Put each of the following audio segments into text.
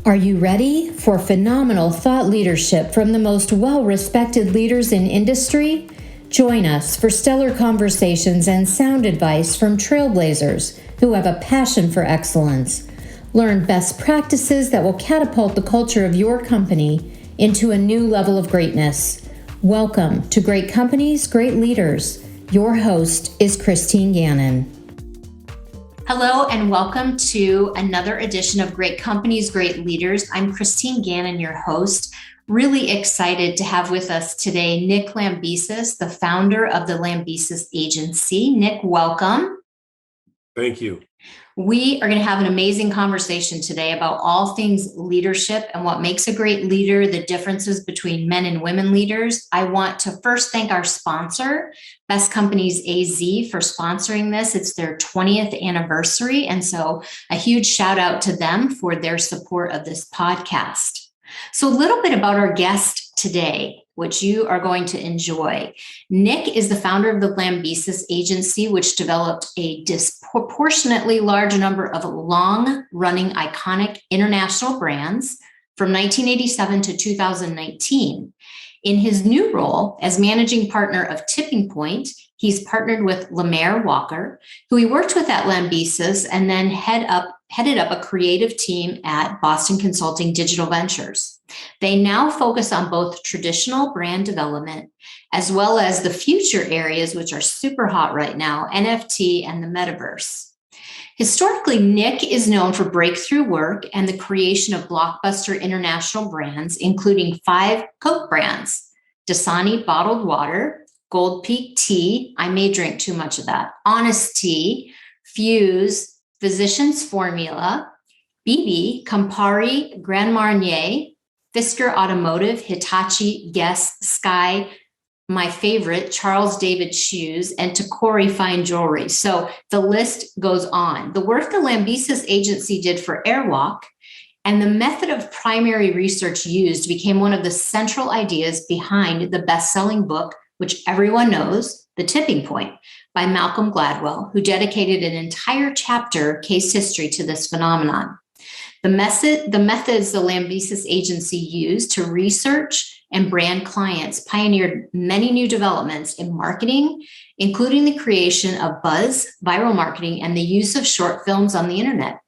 Are you ready for phenomenal thought leadership from the most well-respected leaders in industry? Join us for stellar conversations and sound advice from trailblazers who have a passion for excellence. Learn best practices that will catapult the culture of your company into a new level of greatness. Welcome to Great Companies, Great Leaders. Your host is Christine Gannon. Hello and welcome to another edition of Great Companies, Great Leaders. I'm Christine Gannon, your host. Really excited to have with us today Nick Lambesis, the founder of the Lambesis Agency. Nick, welcome. Thank you. We are going to have an amazing conversation today about all things leadership and what makes a great leader, the differences between men and women leaders. I want to first thank our sponsor, Best Companies AZ, for sponsoring this. It's their 20th anniversary. And so a huge shout out to them for their support of this podcast. So a little bit about our guest today, which you are going to enjoy. Nick is the founder of the Lambesis Agency, which developed a disproportionately large number of long-running iconic international brands from 1987 to 2019. In his new role as managing partner of Tipping Point, he's partnered with Mer Walker, who he worked with at Lambesis, and then headed up a creative team at Boston Consulting Digital Ventures. They now focus on both traditional brand development as well as the future areas, which are super hot right now, NFT and the Metaverse. Historically, Nick is known for breakthrough work and the creation of blockbuster international brands, including 5 Coke Brands: Dasani bottled water, Gold Peak tea, I may drink too much of that, Honest Tea, Fuze, Physicians Formula, Bebe, Campari, Grand Marnier, Fisker Automotive, Hitachi, Guess, Skyy, my favorite, Charles David Shoes, and Tacori Fine Jewelry. So the list goes on. The work the Lambesis Agency did for Airwalk and the method of primary research used became one of the central ideas behind the best-selling book, which everyone knows, The Tipping Point, by Malcolm Gladwell, who dedicated an entire chapter case history to this phenomenon. The methods the Lambesis Agency used to research and brand clients pioneered many new developments in marketing, including the creation of buzz, viral marketing, and the use of short films on the internet.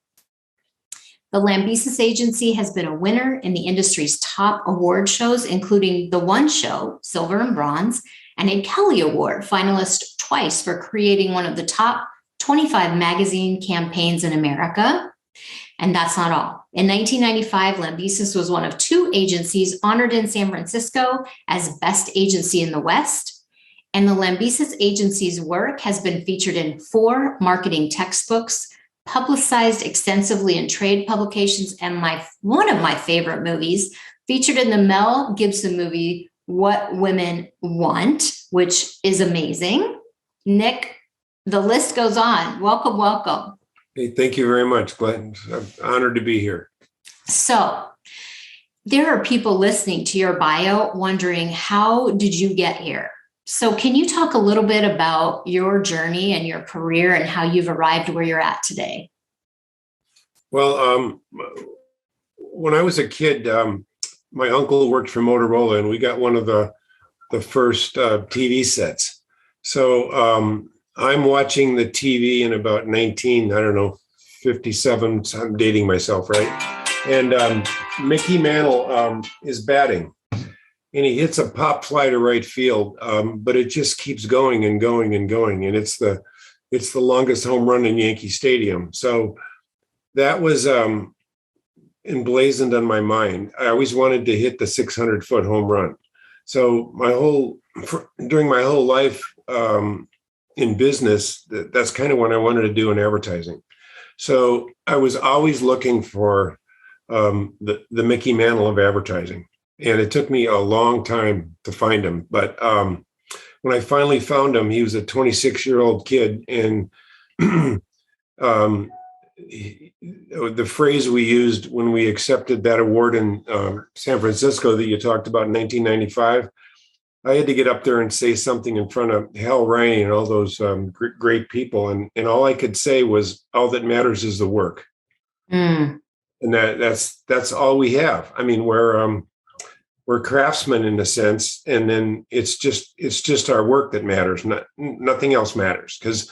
The Lambesis Agency has been a winner in the industry's top award shows, including the One Show, Silver and Bronze, and a Kelly Award finalist twice for creating one of the top 25 magazine campaigns in America. And that's not all. In 1995, Lambesis was one of 2 agencies honored in San Francisco as Best Agency in the West. And the Lambesis Agency's work has been featured in 4 marketing textbooks, publicized extensively in trade publications, and one of my favorite movies, featured in the Mel Gibson movie, What Women Want, which is amazing. Nick, the list goes on. Welcome, welcome. Hey, thank you very much, Glenn. I'm honored to be here. So there are people listening to your bio wondering, how did you get here? So can you talk a little bit about your journey and your career and how you've arrived where you're at today? Well, when I was a kid, my uncle worked for Motorola, and we got one of the first TV sets. So I'm watching the TV in about 57, so I'm dating myself, right? And Mickey Mantle is batting, and he hits a pop fly to right field, but it just keeps going and going and going, and it's the longest home run in Yankee Stadium. So that was emblazoned on my mind. I always wanted to hit the 600-foot home run. So during my whole life, in business, that's kind of what I wanted to do in advertising. So I was always looking for the Mickey Mantle of advertising. And it took me a long time to find him. But when I finally found him, he was a 26-year-old kid. And the phrase we used when we accepted that award in San Francisco that you talked about in 1995, I had to get up there and say something in front of Hal Ryan and all those great people. And all I could say was, all that matters is the work. Mm. And that's all we have. I mean, we're craftsmen in a sense, and then it's just our work that matters. Nothing else matters, because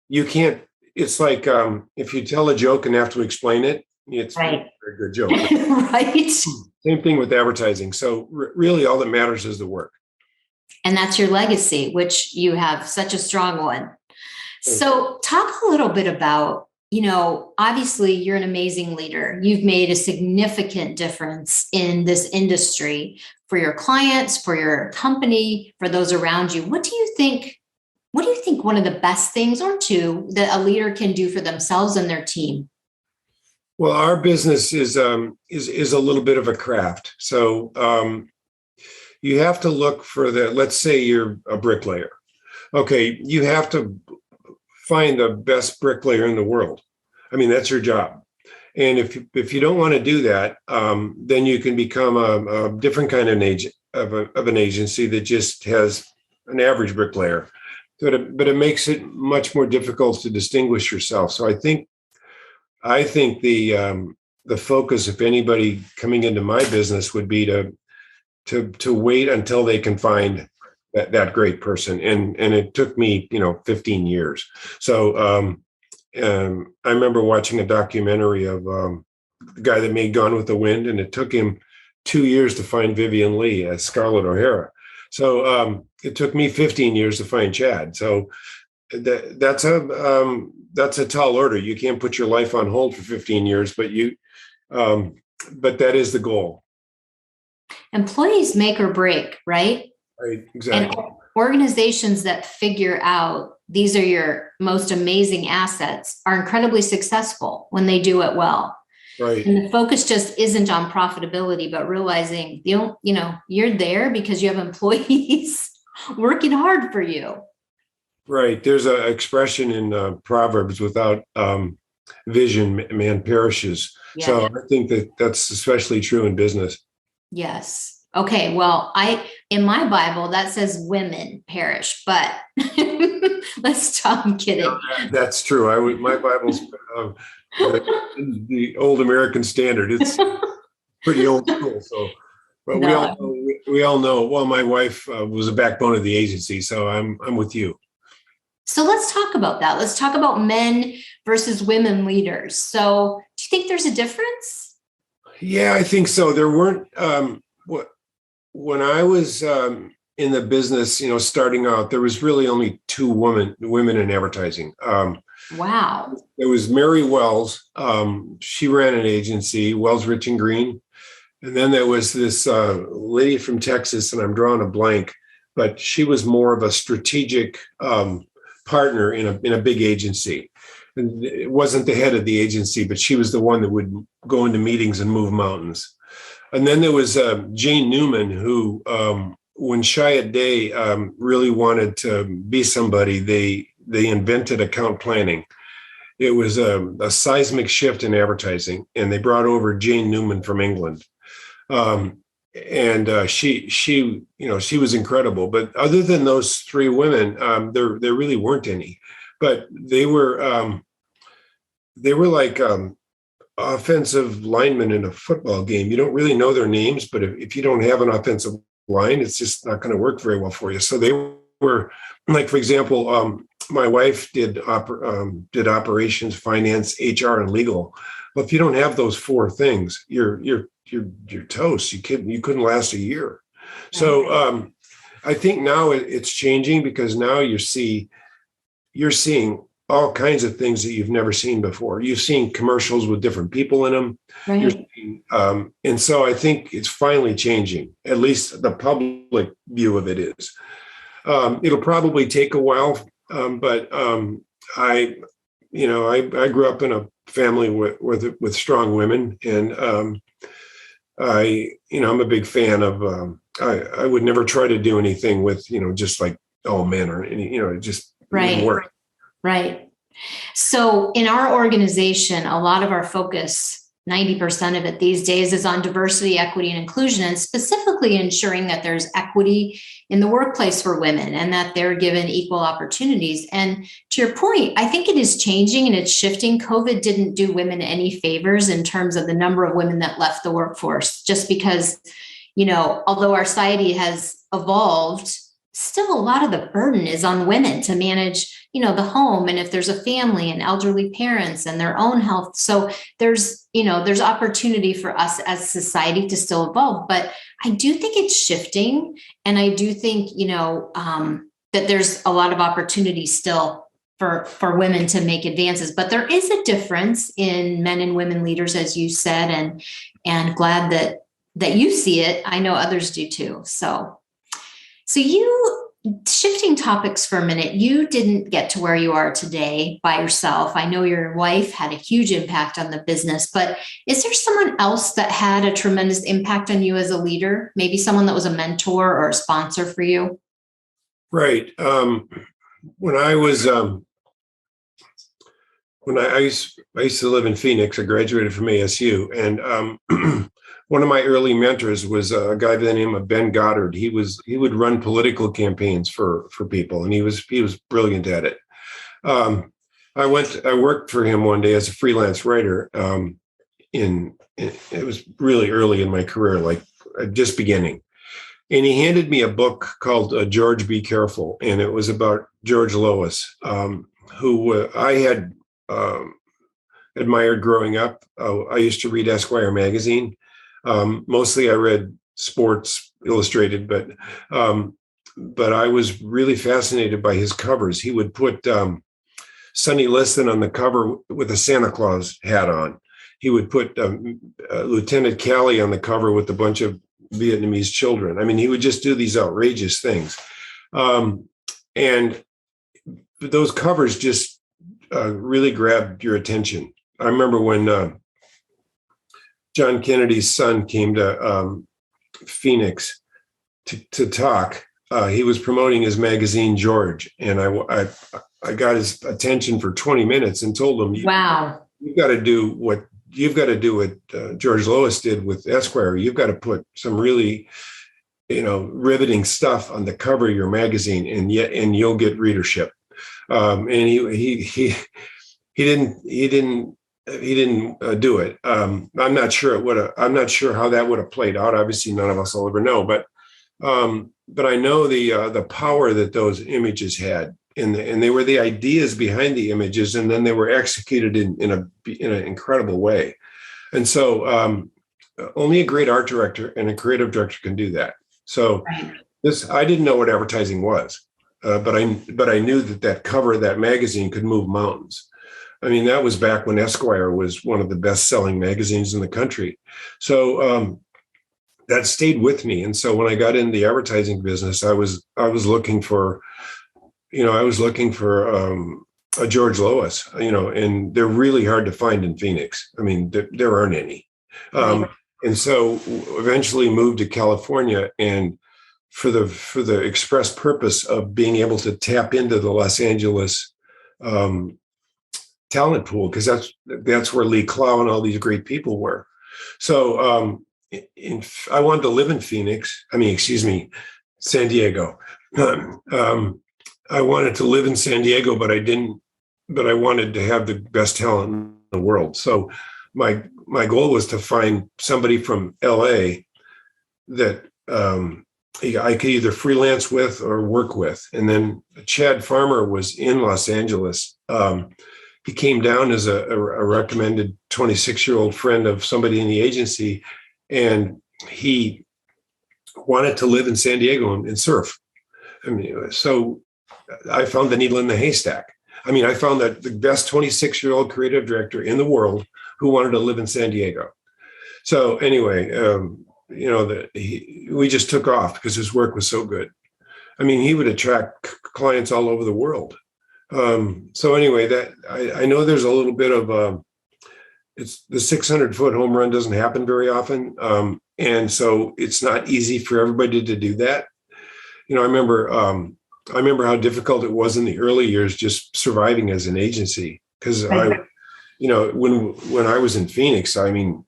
you can't. It's like if you tell a joke and have to explain it, it's Right. a very good joke. Right. Same thing with advertising. So really, all that matters is the work. And that's your legacy, which you have such a strong one. So talk a little bit about, obviously you're an amazing leader. You've made a significant difference in this industry for your clients, for your company, for those around you. What do you think one of the best things, or two, that a leader can do for themselves and their team? Well, our business is a little bit of a craft. So you have to look for let's say you're a bricklayer. Okay, you have to find the best bricklayer in the world. I mean, that's your job. And if you don't want to do that, then you can become a different kind of an agency that just has an average bricklayer. But it makes it much more difficult to distinguish yourself. So I think the focus, if anybody coming into my business, would be to wait until they can find that great person. And it took me, 15 years. So I remember watching a documentary of the guy that made Gone with the Wind, and it took him 2 years to find Vivian Leigh as Scarlett O'Hara. So it took me 15 years to find Chad. So that's a tall order. You can't put your life on hold for 15 years, but that is the goal. Employees make or break, right? Right, exactly. And organizations that figure out these are your most amazing assets are incredibly successful when they do it well. Right. And the focus just isn't on profitability, but realizing you're there because you have employees working hard for you. Right. There's an expression in Proverbs, without vision, man perishes. Yeah. So I think that's especially true in business. Yes. Okay. Well, in my Bible, that says women perish, but let's stop. I'm kidding. Yeah, that's true. My Bible's the old American Standard. It's pretty old school. So, but we all know. Well, my wife was a backbone of the agency, so I'm with you. So let's talk about that. Let's talk about men versus women leaders. So, do you think there's a difference? Yeah, I think so. There weren't. When I was in the business, starting out, there was really only two women in advertising. Wow. There was Mary Wells. She ran an agency, Wells, Rich and Green. And then there was this lady from Texas, and I'm drawing a blank, but she was more of a strategic partner in a big agency. And it wasn't the head of the agency, but she was the one that would go into meetings and move mountains. And then there was Jane Newman, who, when Shyat Day really wanted to be somebody, they invented account planning. It was a seismic shift in advertising, and they brought over Jane Newman from England. She was incredible. But other than those three women, there really weren't any. But they were like offensive linemen in a football game. You don't really know their names, but if you don't have an offensive line, it's just not going to work very well for you. So they were, like, for example, my wife did operations, finance, HR, and legal. But if you don't have those four things, you're toast. You couldn't last a year. So I think now it's changing, because now you're seeing all kinds of things that you've never seen before. You've seen commercials with different people in them. Right. And so I think it's finally changing. At least the public view of it is. It'll probably take a while, but I grew up in a family with strong women, and I'm a big fan of. I would never try to do anything with just like all men or any it just wouldn't work. Right. So in our organization, a lot of our focus 90% of it these days is on diversity, equity, and inclusion, and specifically ensuring that there's equity in the workplace for women and that they're given equal opportunities. And to your point, I think it is changing and it's shifting. COVID didn't do women any favors in terms of the number of women that left the workforce, just because, although our society has evolved, still a lot of the burden is on women to manage, the home. And if there's a family and elderly parents and their own health. So there's opportunity for us as society to still evolve, but I do think it's shifting. And I do think, that there's a lot of opportunity still for women to make advances, but there is a difference in men and women leaders, as you said, and glad that you see it. I know others do too. So you, shifting topics for a minute, you didn't get to where you are today by yourself. I know your wife had a huge impact on the business, but is there someone else that had a tremendous impact on you as a leader? Maybe someone that was a mentor or a sponsor for you? Right. When I used to live in Phoenix, I graduated from ASU, and one of my early mentors was a guy by the name of Ben Goddard. He would run political campaigns for people, and he was brilliant at it. I worked for him one day as a freelance writer. It was really early in my career, like just beginning. And he handed me a book called George Be Careful, and it was about George Lois, who I had admired growing up. I used to read Esquire magazine. Mostly I read Sports Illustrated, but I was really fascinated by his covers. He would put Sonny Liston on the cover with a Santa Claus hat on. He would put Lieutenant Callie on the cover with a bunch of Vietnamese children. I mean, he would just do these outrageous things. And those covers just really grabbed your attention. I remember when John Kennedy's son came to Phoenix to talk. He was promoting his magazine, George, and I got his attention for 20 minutes and told him, "Wow, you've got to do what George Lois did with Esquire. You've got to put some really, riveting stuff on the cover of your magazine, and you'll get readership." And he didn't do it. I'm not sure I'm not sure how that would have played out. Obviously, none of us will ever know. But I know the power that those images had, and they were the ideas behind the images, and then they were executed in an incredible way. And so, only a great art director and a creative director can do that. So, I didn't know what advertising was, but I knew that cover of that magazine could move mountains. I mean, that was back when Esquire was one of the best-selling magazines in the country. So that stayed with me. And so when I got in the advertising business, I was looking for, a George Lois, and they're really hard to find in Phoenix. I mean, there aren't any. And so eventually moved to California, and for the express purpose of being able to tap into the Los Angeles talent pool, because that's where Lee Clow and all these great people were. So I wanted to live in San Diego. I wanted to live in San Diego, but I wanted to have the best talent in the world. So my goal was to find somebody from LA that I could either freelance with or work with. And then Chad Farmer was in Los Angeles. He came down as a recommended 26-year-old friend of somebody in the agency, and he wanted to live in San Diego and surf. I mean, so I found the needle in the haystack. I mean, I found that the best 26-year-old creative director in the world who wanted to live in San Diego. So anyway, we just took off because his work was so good. I mean, he would attract clients all over the world. So anyway, that I know there's a little bit of it's the 600-foot home run doesn't happen very often, and so it's not easy for everybody to do that. I remember how difficult it was in the early years just surviving as an agency, because when I was in Phoenix, I mean,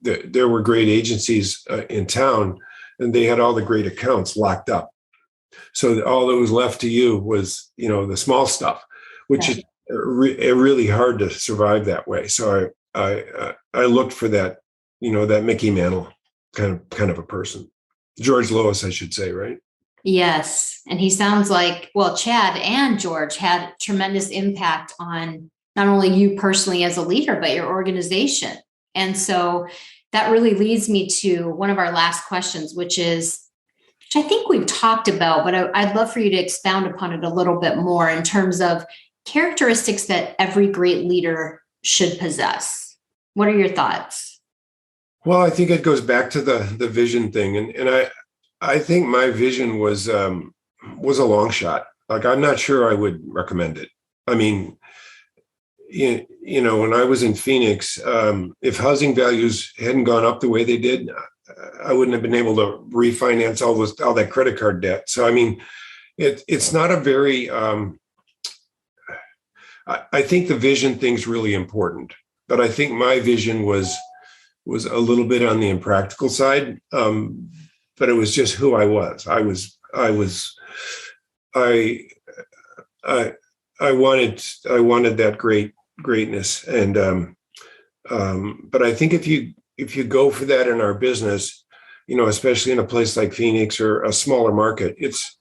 there were great agencies in town, and they had all the great accounts locked up. So all that was left to you was, the small stuff, which is really hard to survive that way. So I looked for that, that Mickey Mantle kind of a person. George Lois, I should say, right? Yes. And he sounds like, Chad and George had tremendous impact on not only you personally as a leader, but your organization. And so that really leads me to one of our last questions, which I think we've talked about, but I'd love for you to expound upon it a little bit more in terms of characteristics that every great leader should possess. What are your thoughts? Well, I think it goes back to the vision thing. And I think my vision was a long shot. Like, I'm not sure I would recommend it. I mean, when I was in Phoenix, if housing values hadn't gone up the way they did, I wouldn't have been able to refinance all that credit card debt. So, I mean, it's not a very, I think the vision thing's really important, but I think my vision was a little bit on the impractical side. But it was just who I was. I wanted that greatness. And, but I think if you go for that in our business, especially in a place like Phoenix or a smaller market, it's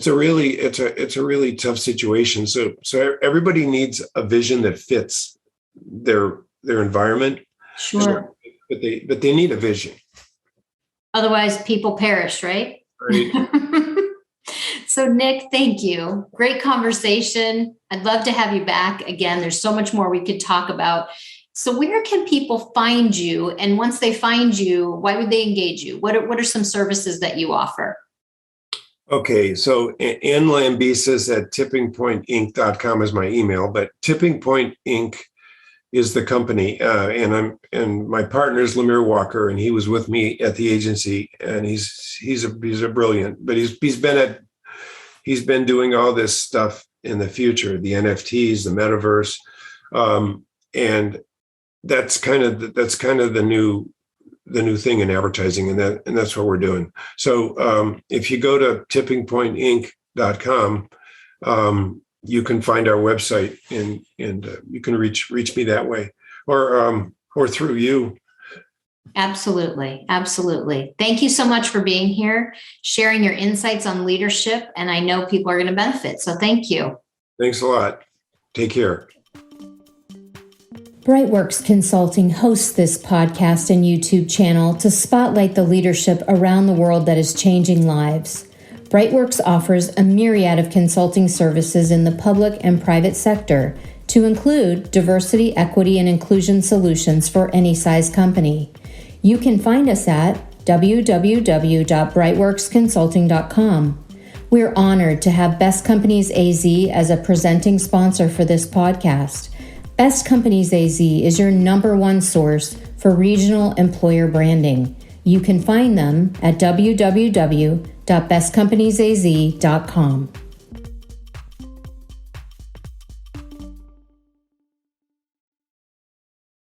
a really tough situation. So everybody needs a vision that fits their environment. Sure. But they need a vision. Otherwise, people perish, right? Right. So, Nick, thank you. Great conversation. I'd love to have you back again. There's so much more we could talk about. So where can people find you? And once they find you, why would they engage you? What are some services that you offer? Okay, so N Lambesis at tippingpointinc.com is my email, but Tipping Point Inc. is the company, and my partner is Mer Walker, and he was with me at the agency, and he's a brilliant, but he's been doing all this stuff in the future, the NFTs, the Metaverse, and that's kind of the new thing in advertising, and that's what we're doing. So if you go to tippingpointinc.com, you can find our website and you can reach me that way or through you. Absolutely. Absolutely. Thank you so much for being here, sharing your insights on leadership. And I know people are going to benefit. So thank you. Thanks a lot. Take care. Brightworks Consulting hosts this podcast and YouTube channel to spotlight the leadership around the world that is changing lives. Brightworks offers a myriad of consulting services in the public and private sector, to include diversity, equity, and inclusion solutions for any size company. You can find us at www.brightworksconsulting.com. We're honored to have Best Companies AZ as a presenting sponsor for this podcast. Best Companies AZ is your #1 source for regional employer branding. You can find them at www.bestcompaniesaz.com.